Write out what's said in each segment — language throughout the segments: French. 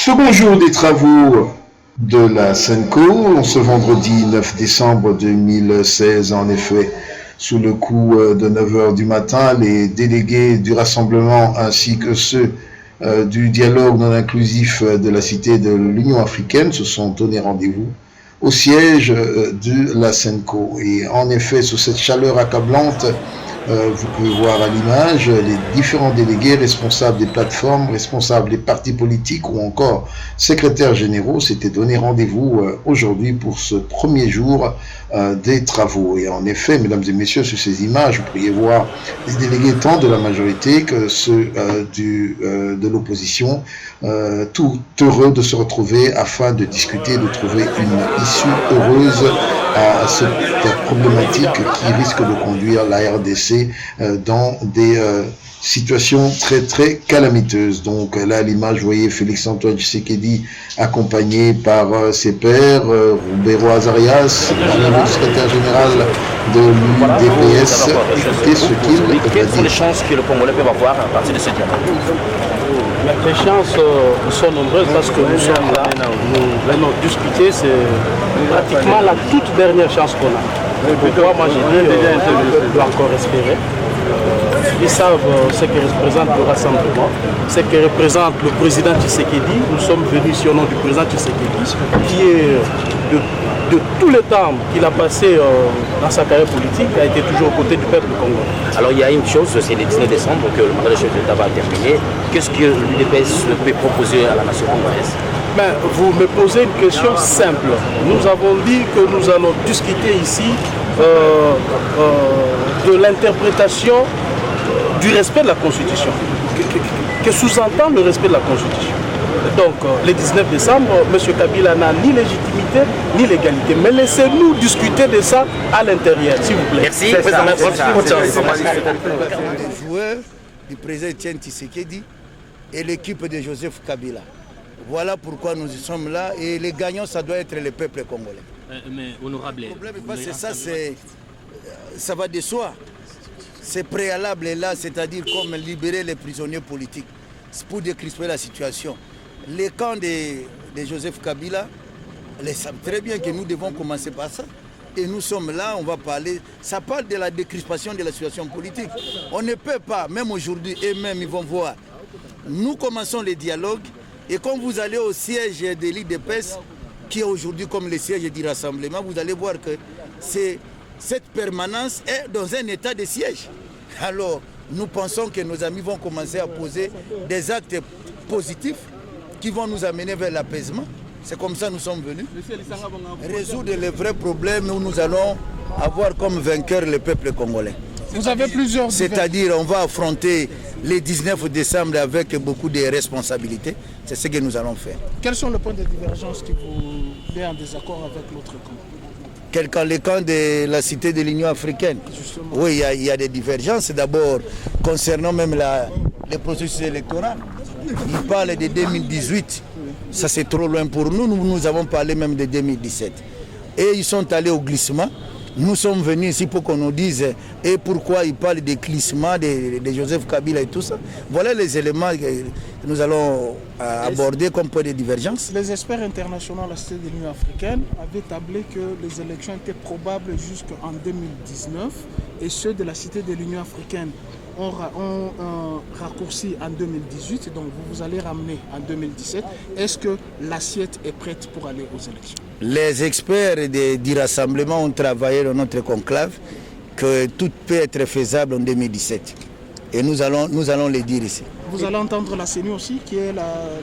Second jour des travaux de la SENCO, ce vendredi 9 décembre 2016, en effet, sous le coup de 9 h du matin, les délégués du rassemblement ainsi que ceux du dialogue non inclusif de la Cité de l'Union africaine se sont donné rendez-vous au siège de la SENCO. Et en effet, sous cette chaleur accablante, vous pouvez voir à l'image les différents délégués responsables des plateformes, responsables des partis politiques ou encore secrétaires généraux s'étaient donné rendez-vous aujourd'hui pour ce premier jour des travaux. Et en effet, mesdames et messieurs, sur ces images, vous pourriez voir les délégués tant de la majorité que ceux de l'opposition, tout heureux de se retrouver afin de discuter, de trouver une issue heureuse à cette problématique qui risque de conduire la RDC dans des situations très très calamiteuses. Donc là à l'image, vous voyez Félix-Antoine Tshisekedi accompagné par ses pairs, Roubero Azarias, le secrétaire général de l'UDPS. Écoutez ce qu'il dit. Quelles sont les chances que le Congolais peut avoir à partir de ce dialogue? Les chances sont nombreuses parce que nous sommes là, nous venons discuter, c'est pratiquement la toute dernière chance qu'on a. Pourquoi moi j'ai dit on doit encore espérer. Ils savent ce que représente le rassemblement, ce que représente le président Tshisekedi. Nous sommes venus ici au nom du président Tshisekedi, qui est de tout le temps qu'il a passé dans sa carrière politique, a été toujours aux côtés du peuple congolais. Alors il y a une chose, c'est le 19 décembre que le mandat de chef d'État va terminer. Qu'est-ce que l'UDPS peut proposer à la nation congolaise? Ben, vous me posez une question simple. Nous avons dit que nous allons discuter ici de l'interprétation du respect de la Constitution. Que sous-entend le respect de la Constitution. Donc, le 19 décembre, M. Kabila n'a ni légitimité ni légalité. Mais laissez-nous discuter de ça à l'intérieur, s'il vous plaît. Merci. Les joueurs du président Etienne Tshisekedi et l'équipe de Joseph Kabila. Voilà pourquoi nous y sommes là. Et les gagnants, ça doit être le peuple congolais. Mais honorable... Le problème, c'est ça, ça va de soi. C'est préalable là, c'est-à-dire comme libérer les prisonniers politiques pour décrisper la situation. Les camps de Joseph Kabila, ils savent très bien que nous devons commencer par ça. Et nous sommes là, on va parler, ça parle de la décrispation de la situation politique. On ne peut pas, même aujourd'hui, et même ils vont voir, nous commençons les dialogues, et quand vous allez au siège de l'UDPS, qui est aujourd'hui comme le siège du rassemblement, vous allez voir que cette permanence est dans un état de siège. Alors, nous pensons que nos amis vont commencer à poser des actes positifs qui vont nous amener vers l'apaisement. C'est comme ça que nous sommes venus. Résoudre les vrais problèmes où nous allons avoir comme vainqueur le peuple congolais. Vous avez plusieurs... C'est-à-dire, on va affronter le 19 décembre avec beaucoup de responsabilités. C'est ce que nous allons faire. Quels sont les points de divergence qui vous met en désaccord avec l'autre camp? Les camps de la Cité de l'Union africaine. Justement. Oui, il y a des divergences. D'abord, concernant même les processus électoraux. Ils parlent de 2018. Ça, c'est trop loin pour nous. Nous avons parlé même de 2017. Et ils sont allés au glissement. Nous sommes venus ici pour qu'on nous dise et pourquoi ils parlent des glissements de Joseph Kabila et tout ça. Voilà les éléments que nous allons aborder comme point de divergence. Les experts internationaux à la Cité de l'Union africaine avaient tablé que les élections étaient probables jusqu'en 2019 et ceux de la Cité de l'Union africaine ont raccourci en 2018, donc vous allez ramener en 2017. Est-ce que l'assiette est prête pour aller aux élections? Les experts du rassemblement ont travaillé dans notre conclave que tout peut être faisable en 2017. Et nous allons le dire ici. Vous allez entendre la CENI aussi, qui est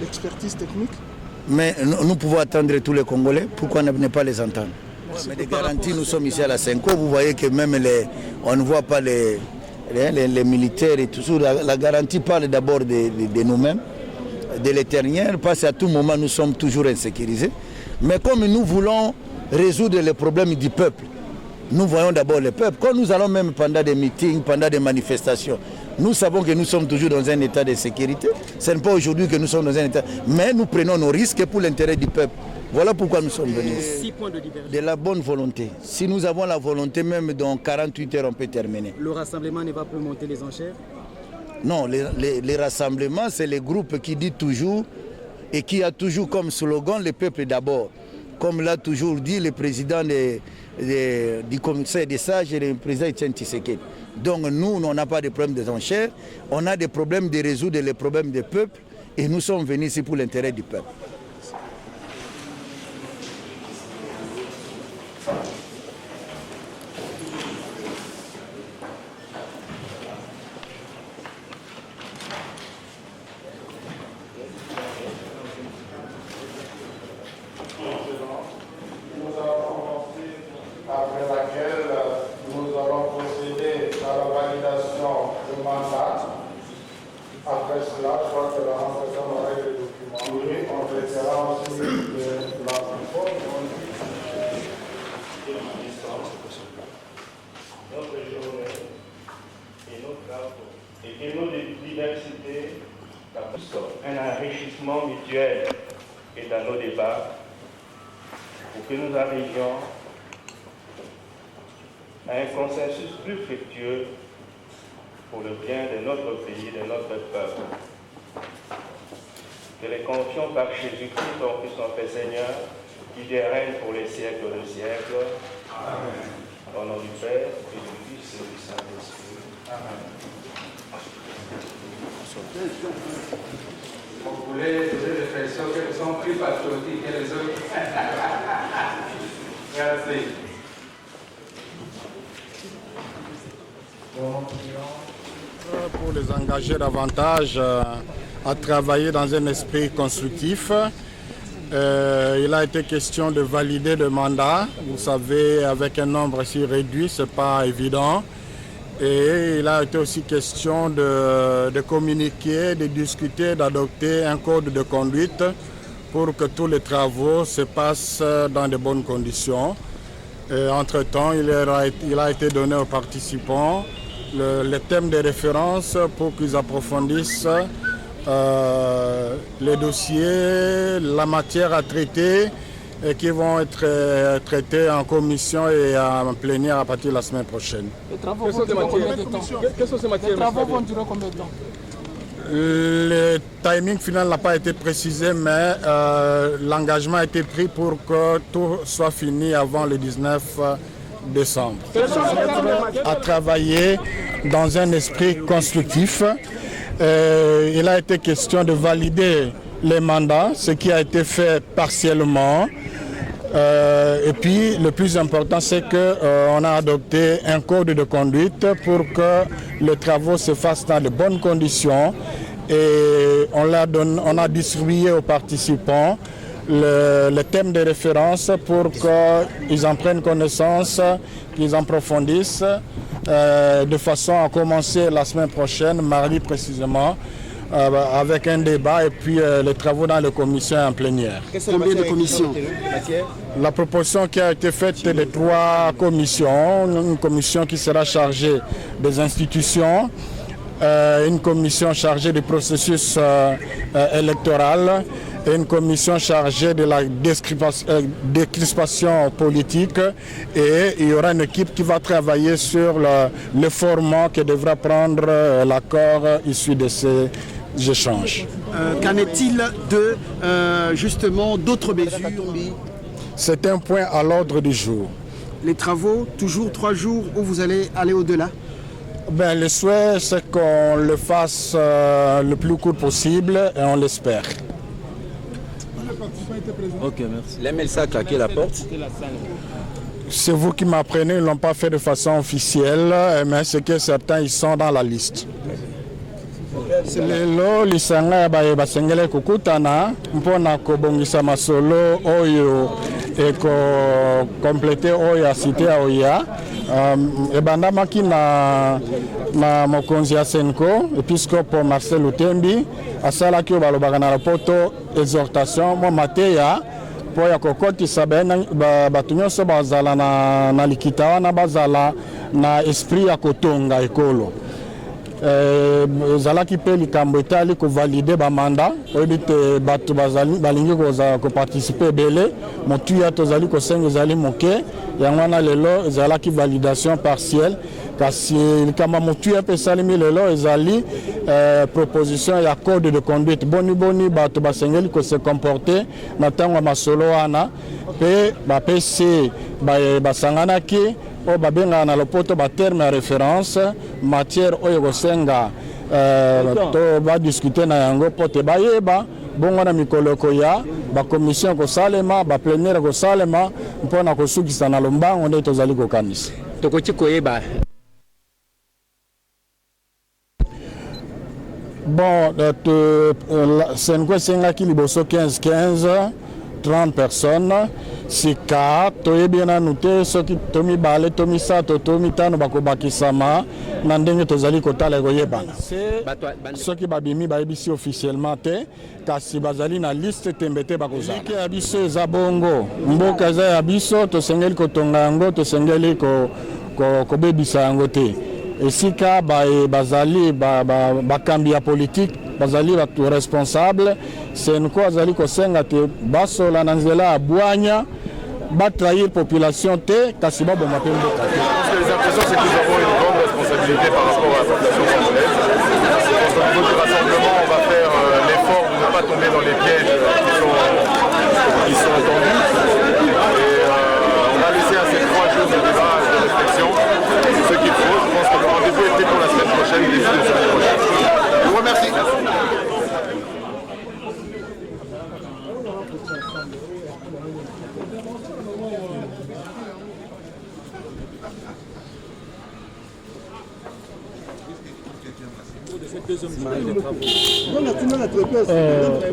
l'expertise technique? Mais nous pouvons attendre tous les Congolais, pourquoi ne pas les entendre? Mais des garanties, nous sommes ici à la SENCO, vous voyez que même on ne voit pas les militaires et tout ça. La garantie parle d'abord de nous-mêmes, de l'éternel, parce qu'à tout moment nous sommes toujours insécurisés. Mais comme nous voulons résoudre les problèmes du peuple, nous voyons d'abord le peuple. Quand nous allons même pendant des meetings, pendant des manifestations, nous savons que nous sommes toujours dans un état de sécurité. Ce n'est pas aujourd'hui que nous sommes dans un état, mais nous prenons nos risques pour l'intérêt du peuple. Voilà pourquoi nous sommes venus. 6 points de divergence. De la bonne volonté. Si nous avons la volonté, même dans 48 heures, on peut terminer. Le rassemblement ne va plus monter les enchères? Non, les rassemblements, c'est les groupes qui disent toujours et qui a toujours comme slogan le peuple d'abord. Comme l'a toujours dit le président du commissaire des sages et le président Etienne Tshisekedi. Donc nous, on n'a pas de problème des enchères, on a des problèmes de résoudre les problèmes du peuple et nous sommes venus ici pour l'intérêt du peuple. Après laquelle nous allons procéder à la validation du mandat. Après cela, je crois que la rencontre aura les documents. Oui, on traitera ensuite de la réforme. Notre journée et nos travaux et nos diversités, un enrichissement mutuel et dans nos débats pour que nous arrivions à un consensus plus fructueux pour le bien de notre pays, de notre peuple. Que les confions par Jésus-Christ, ton Fils, ton Père Seigneur, qui règne pour les siècles de siècles. Amen. Au nom du Père, et du Fils et du Saint-Esprit. Amen. Vous voulez des expressions qui sont plus patriotiques que les autres. Merci. Pour les engager davantage à travailler dans un esprit constructif. Il a été question de valider le mandat. Vous savez, avec un nombre si réduit, ce n'est pas évident. Et il a été aussi question de communiquer, de discuter, d'adopter un code de conduite pour que tous les travaux se passent dans de bonnes conditions. Entre-temps, il a été donné aux participants le thème de référence pour qu'ils approfondissent les dossiers, la matière à traiter et qui vont être traités en commission et en plénière à partir de la semaine prochaine. Les travaux vont durer combien de temps? Quelles sont ces matières? Les travaux vont durer combien de temps? Le timing final n'a pas été précisé, mais l'engagement a été pris pour que tout soit fini avant le 19 décembre. À travailler dans un esprit constructif. Il a été question de valider les mandats, ce qui a été fait partiellement. Et puis le plus important, c'est qu'on a adopté un code de conduite pour que les travaux se fassent dans de bonnes conditions. Et on a distribué aux participants le thème de référence pour qu'ils en prennent connaissance, qu'ils en approfondissent, de façon à commencer la semaine prochaine, mardi précisément, avec un débat et puis les travaux dans les commissions en plénière. Combien de commissions? La proposition qui a été faite de 3 commissions, une commission qui sera chargée des institutions, une commission chargée du processus électoral et une commission chargée de la décrispation politique, et il y aura une équipe qui va travailler sur le format que devra prendre l'accord issu de ces échanges. Qu'en est-il de justement d'autres mesures? C'est un point à l'ordre du jour. Les travaux, toujours 3 jours où vous allez aller au-delà? Le souhait, c'est qu'on le fasse le plus court possible et on l'espère. Ok, merci. L'MLSA a claqué la porte. C'est vous qui m'apprenez, ils ne l'ont pas fait de façon officielle, mais c'est que certains ils sont dans la liste. Lelo lisanga basengele kukutana mpona kobongisa masolo oyo eko complete oyo ya cité oya ebandamaki na mokonzi ya Senko episcope Marcel Lutembi asalaki oyo balobaka na rapoto exhortation mo mateya po ya kokotisa bato nyonso bazala na likita wana bazala na esprit ya kotonga ekolo. Ezalaki mpe likambo etali kovalide bamanda oyebi te bato balingi koparticipe ebele motuya tozali kosenga ezali moke yango wana lelo ezalaki validation partielle kasi likamba motu pe salimi lelo ezali proposition ya code de conduite boni bato basengeli ko se comporter na tango masolo wana pe bapesi basanganaki o babengana na lopoto ba terme ya référence matière oyo kosenga to badiscuter na yango po te bayeba bongo na mikolo koya bakomission kosalema baplénière kosalema mpona kosukisa na lombango nde tozali kokanisa tokoki koyeba. Bon, Senko esengaki liboso 15 30 personnes. Sika toyebi nanu te soki tomi bale tomi sato tomi tano bakobakisama na ndenge tozali kotala koyebana soki babimi bayebisi officiellement te kasi bazali na liste tembe te bakozala ya biso eza bongo mboka eza ya biso tosengeli kotonga yango tosengeli kobebisa yango te esika bazali bakambi ya politique bazali bato responsable Senko azali kosenga te basola na nzela ya bwanya trahir population te kasi baboma pe mboka te. Les impressions c'est que nous avons une grande responsabilité par rapport à la population congolaise. Au niveau du rassemblement, on va faire l'effort de ne pas tomber dans les pièges qui sont tendus. Et on va laisser à ces 3 jours de débat et de réflexion ce qu'il faut. Je pense que le rendez-vous est pris pour la semaine prochaine, début de la semaine prochaine. Je vous remercie.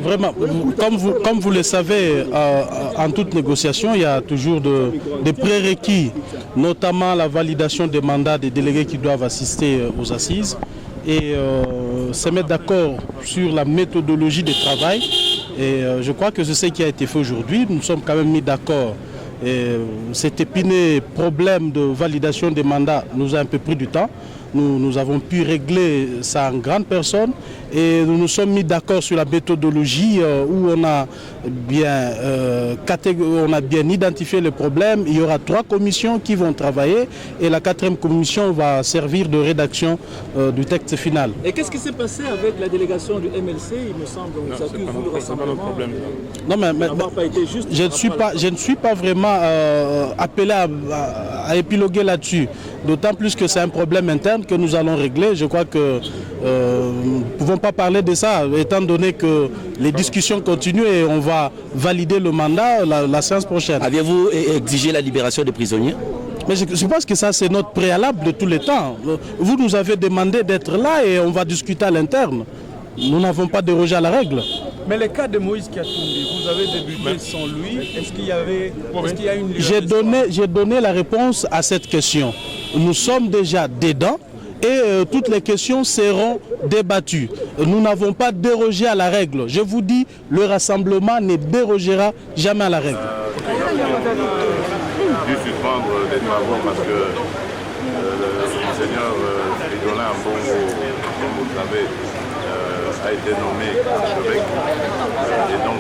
Vraiment, comme vous le savez, en toute négociation, il y a toujours des prérequis, notamment la validation des mandats des délégués qui doivent assister aux assises et se mettre d'accord sur la méthodologie de travail. Et je crois que c'est ce qui a été fait aujourd'hui. Nous sommes quand même mis d'accord. Cet épineux problème de validation des mandats nous a un peu pris du temps. Nous avons pu régler ça en grande personne et nous nous sommes mis d'accord sur la méthodologie où on a bien identifié le problème. Il y aura 3 commissions qui vont travailler et la 4e commission va servir de rédaction du texte final. Et qu'est-ce qui s'est passé avec la délégation du MLC? Il me semble que ça accuse vous le rassemblement. Non, mais pas été juste, je ne suis pas vraiment appelé à épiloguer là-dessus. D'autant plus que c'est un problème interne que nous allons régler. Je crois que nous ne pouvons pas parler de ça, étant donné que les discussions continuent et on va valider le mandat la séance prochaine. Aviez-vous exigé la libération des prisonniers? Mais je pense que ça, c'est notre préalable de tous les temps. Vous nous avez demandé d'être là et on va discuter à l'interne. Nous n'avons pas dérogé à la règle. Mais le cas de Moïse Katumbi, vous avez débuté sans lui. Est-ce qu'il y a une J'ai donné la réponse à cette question. Nous sommes déjà dedans et toutes les questions seront débattues. Nous n'avons pas dérogé à la règle. Je vous dis, le rassemblement ne dérogera jamais à la règle. Dû suspendre des travaux parce que le monseigneur Fridolin Ambongo, comme vous le savez, a été nommé archevêque et donc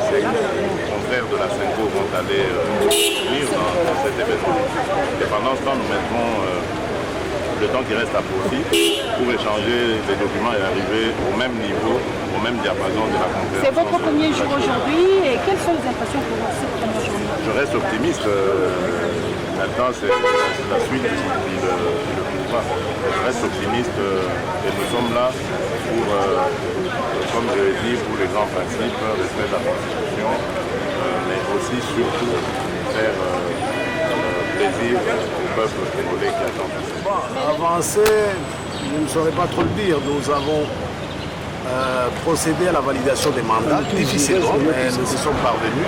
ces confrères de la Senko vont aller venir dans cet événement. Et pendant ce temps, nous mettrons le temps qui reste à profit pour échanger les documents et arriver au même niveau, au même diapason de la conférence. C'est votre premier jour aujourd'hui et quelles sont les impressions pour vous cette première journée? Je reste optimiste. Maintenant, c'est la suite qui le poussera. Je reste optimiste et nous sommes là pour, comme je l'ai dit, pour les grands principes, respect de la Constitution, mais aussi surtout faire plaisir au peuple congolais qui attend. Avancer, je ne saurais pas trop le dire. Nous avons procédé à la validation des mandats, difficilement, mais nous y sommes parvenus.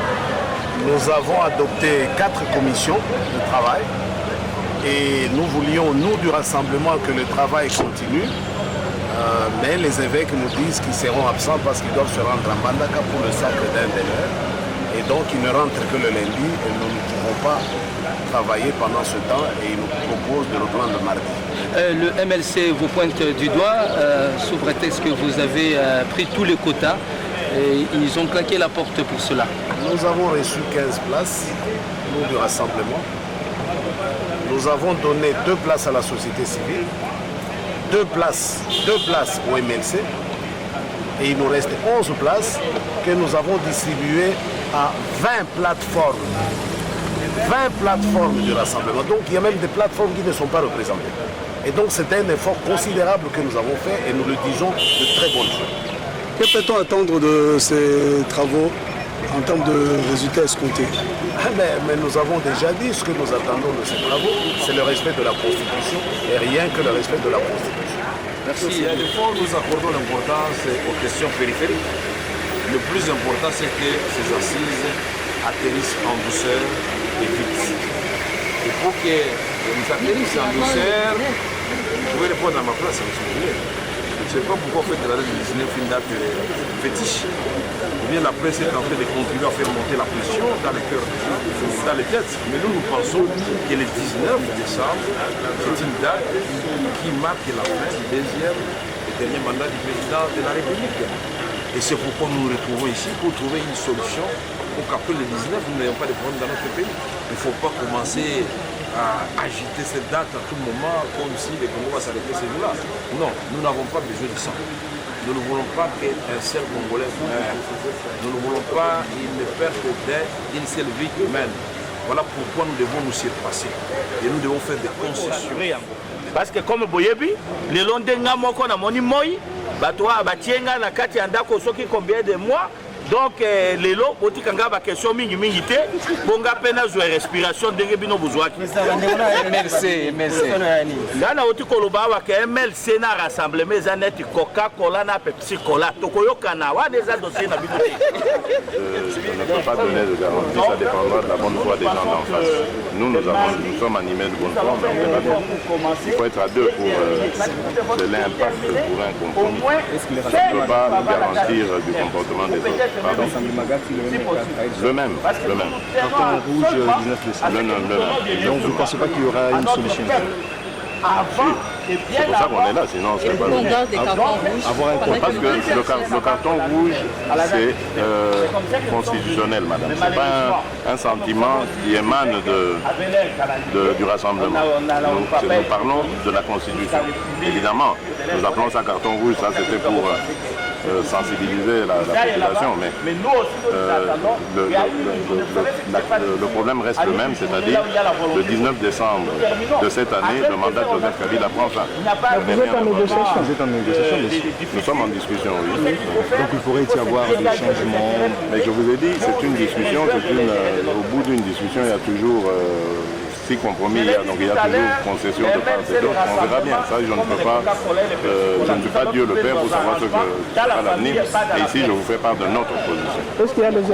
Nous avons adopté 4 commissions de travail et nous voulions, nous du rassemblement, que le travail continue. Mais les évêques nous disent qu'ils seront absents parce qu'ils doivent se rendre à Mbandaka pour le sacre d'un des leurs. Et donc ils ne rentrent que le lundi et nous ne pourrons pas travailler pendant ce temps et ils nous proposent de reprendre le mardi. Le MLC vous pointe du doigt sous prétexte que vous avez pris tous les quotas et ils ont claqué la porte pour cela. Nous avons reçu 15 places, nous du rassemblement. nous avons donné 2 places à la société civile, 2 places au MLC, et il nous reste 11 places que nous avons distribuées à 20 plateformes. 20 plateformes du rassemblement. Donc il y a même des plateformes qui ne sont pas représentées. Et donc c'est un effort considérable que nous avons fait et nous le disons de très bonne foi. Que peut-on attendre de ces travaux en termes de résultats escomptés? Mais nous avons déjà dit ce que nous attendons de ces travaux, c'est le respect de la Constitution et rien que le respect de la Constitution. Merci. Des fois, nous accordons l'importance aux questions périphériques. Le plus important, c'est que ces assises atterrissent en douceur et vite. Et pour que nous atterrissent en douceur, je vais répondre à ma place, si vous voulez. Je ne sais pas pourquoi on fait de la date du 19 une date fétiche. Ou bien la presse est en train de continuer à faire monter la pression dans les cœurs, dans les têtes. Mais nous pensons que le 19 décembre, c'est une date qui marque la fin du deuxième et dernier mandat du président de la République. Et c'est pourquoi nous nous retrouvons ici, pour trouver une solution pour qu'après le 19, nous n'ayons pas de problème dans notre pays. Il ne faut pas commencer à agiter cette date à tout moment comme si le Congo va s'arrêter ce jour-là. Non, nous n'avons pas besoin de ça. Nous ne voulons pas qu'un seul Congolais meure. Nous ne voulons pas une perte d'une seule vie humaine. Voilà pourquoi nous devons nous surpasser. Et nous devons faire des concessions. Parce que comme Boyebi, le long de Ngamoko na moni moi, Batoa Batienga na kati ya ndako soki combien de mois. Donc les lots, on dit qu'il y a des questions minimité, pour qu'on ait respiration de bino buzwaki. MLC. Là, on dit que MLC na rassemblement zanet Coca-Cola na Pepsi Cola. Tokoyo Kanawa des dossiers na bino. Je ne peux pas donner de garantie, ça dépendra de la bonne foi des gens d'en face. Nous sommes animés de bonne foi, mais on verra bien. Il faut être à deux pour de l'impact pour un compromis. On ne peut pas garantir du comportement des autres. Pardon. Le même. Carton rouge 19 décembre. Donc vous ne pensez pas qu'il y aura une solution? C'est pour ça qu'on est là, sinon on ne serait pas là. Parce que le carton rouge, c'est constitutionnel, madame. Ce n'est pas un sentiment qui émane du rassemblement. Nous parlons de la Constitution. Évidemment, nous appelons ça carton rouge, ça c'était pour sensibiliser la population, mais le problème reste le même, c'est-à-dire le 19 décembre de cette année, le mandat de Joseph Kabila prend fin. Vous êtes en négociation? Vous êtes en négociation, monsieur? Nous sommes en discussion, oui. Donc il pourrait y avoir des changements. Mais je vous ai dit, c'est une discussion, au bout d'une discussion, il y a toujours 6 compromis, donc il y a toujours concession de part et d'autre. On verra bien, ça je ne peux pas, je ne suis pas Dieu le Père pour savoir ce que sera l'avenir. Et ici je vous fais part de notre position. Est-ce qu'il y a des